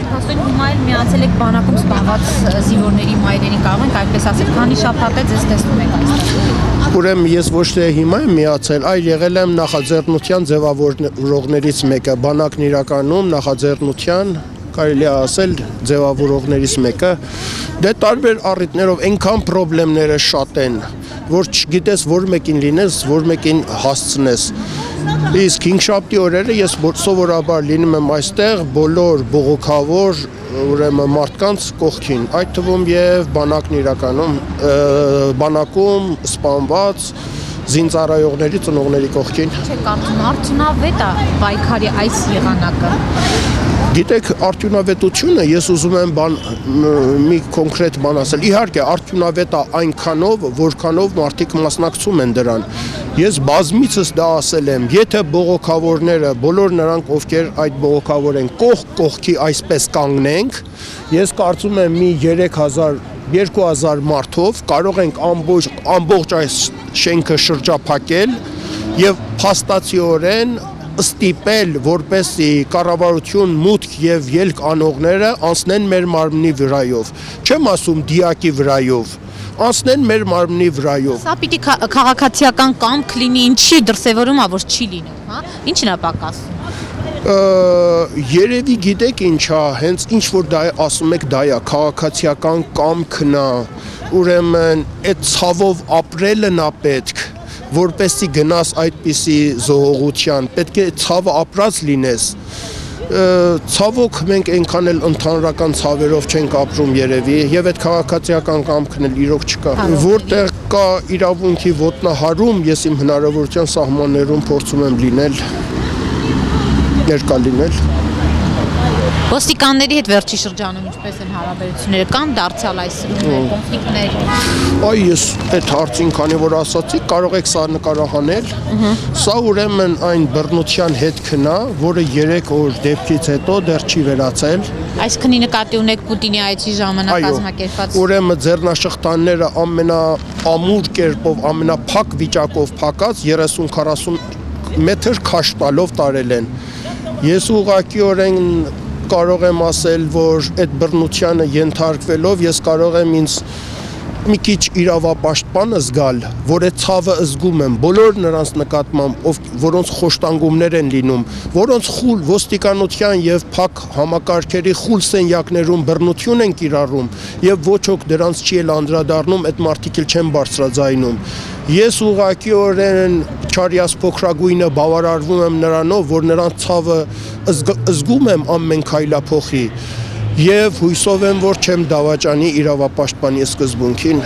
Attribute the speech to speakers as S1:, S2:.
S1: Հասուն հիմա էլ միացել եք բանակում սպանված զինվորների մայրերին, կարող ենք այդպես ասել, քանի շաբաթ է ձեզ տեսնում եք այստեղ։
S2: Ուրեմն ես ոչ թե հիմա եմ միացել, այլ եղել եմ նախաձեռնության ձևավորողներից մեկը, բանակն իրականում նախաձեռնության կարելի է ասել ձևավորողներից մեկը, դե տարբեր առիթներով այնքան խնդիրները շատ են, որ չգիտես որ մեկին լինես, որ մեկին հասցնես։ Իսկ հինգշաբթի օրերը ես սովորաբար լինում եմ այստեղ բոլոր բողոքավոր ուրեմն մարդկանց կողքին, այդ թվում եւ բանակն իրականում բանակում սպանված զինծառայողների ծնողների կողքին։
S1: Չէ, կարծում արդյունավետ է պայքարի այս եղանակը։
S2: Գիտեք, արդյունավետությունը ես ուզում եմ մի կոնկրետ բան ասել։ Իհարկե, արդյունավետ է այնքանով, որքանով մարդիկ մասնակցում են դրան։ Ես բազմիցս դա ասել եմ, եթե բողոքավորները, բոլոր նրանք, ովքեր այդ բողոքավոր են, կողքի այսպես կանգնենք, ես կարծում եմ մի 3000-2000 մարդով կարող ենք ամբողջ այս շենքը շրջափակել եւ փաստացիորեն ստիպել, որպեսզի կառավարություն մուտք եւ ելք անողները անցնեն մեր մարմնի վրայով, չեմ ասում դիակի վրայով, անցնեն մեր մարմնի վրայով։
S1: Սա պիտի քաղաքացիական կամք լինի, ինչի դրսևորում է, որ չի լինում, հա։ Ինչն է պակասում։
S2: Երևի գիտեք ինչա, հենց ինչ որ դա ասում եք, դա է քաղաքացիական կամքն է, ուրեմն այդ ցավով ապրելն է պետք, որպեսզի գնաս այդպիսի զոհողության, պետք է ցավը ապրած լինես։ Ցավոք մենք այնքան էլ ընդհանրական ցավերով չենք ապրում երևի, եւ այդ քաղաքացիական կամքն էլ իրոք չկա։ Որտեղ կա իրավունքի ոտնահարում, ես իմ հնարավորության սահմաններում փորձում եմ լինել, ներկա լինել։
S1: Ոստիկանների հետ վերջի շրջանում ինչպես են հարաբերությունները, կան դարձյալ այս կոնֆլիկտներ։
S2: Այ ես այդ հարցին, քանի որ ասացի, կարող եք սա նկարահանել։ Սա ուրեմն այն բռնության հետքն է, որը 3 օր դեպքից հետո դեռ չի վերացել։
S1: Այսքանի նկատի ունեք Պուտինի այցի ժամանակ կազմակերպված։
S2: Ուրեմն ձեռնաշխտանները ամենաամուր կերպով, ամենափակ վիճակով փակած 30-40 մետր քաշ տալով տարել են։ Ես ուղղակիորեն կարող եմ ասել, որ այդ բռնությանը ենթարկվելով ես կարող եմ ինձ մի քիչ իրավապաշտպանը զգալ, որ այդ ցավը զգում եմ բոլոր նրանց նկատմամբ, որոնց խոշտանգումներ են լինում, որոնց խուլ ոստիկանության եւ փակ համակարգերի խուլ սենյակներում բռնություն են կիրառում եւ ոչ ոք դրանց չի էլ անդրադառնում, այդ մարդիկ էլ չեն բարձրաձայնում։ Ես ուղղակիորեն չարյաս փոքրագույնը բավարարվում եմ նրանով, որ նրանց ցավը զգում եմ ամեն քայլափոխի եւ հույսով եմ, որ չեմ դավաճանի իրավապաշտպանի սկզբունքին։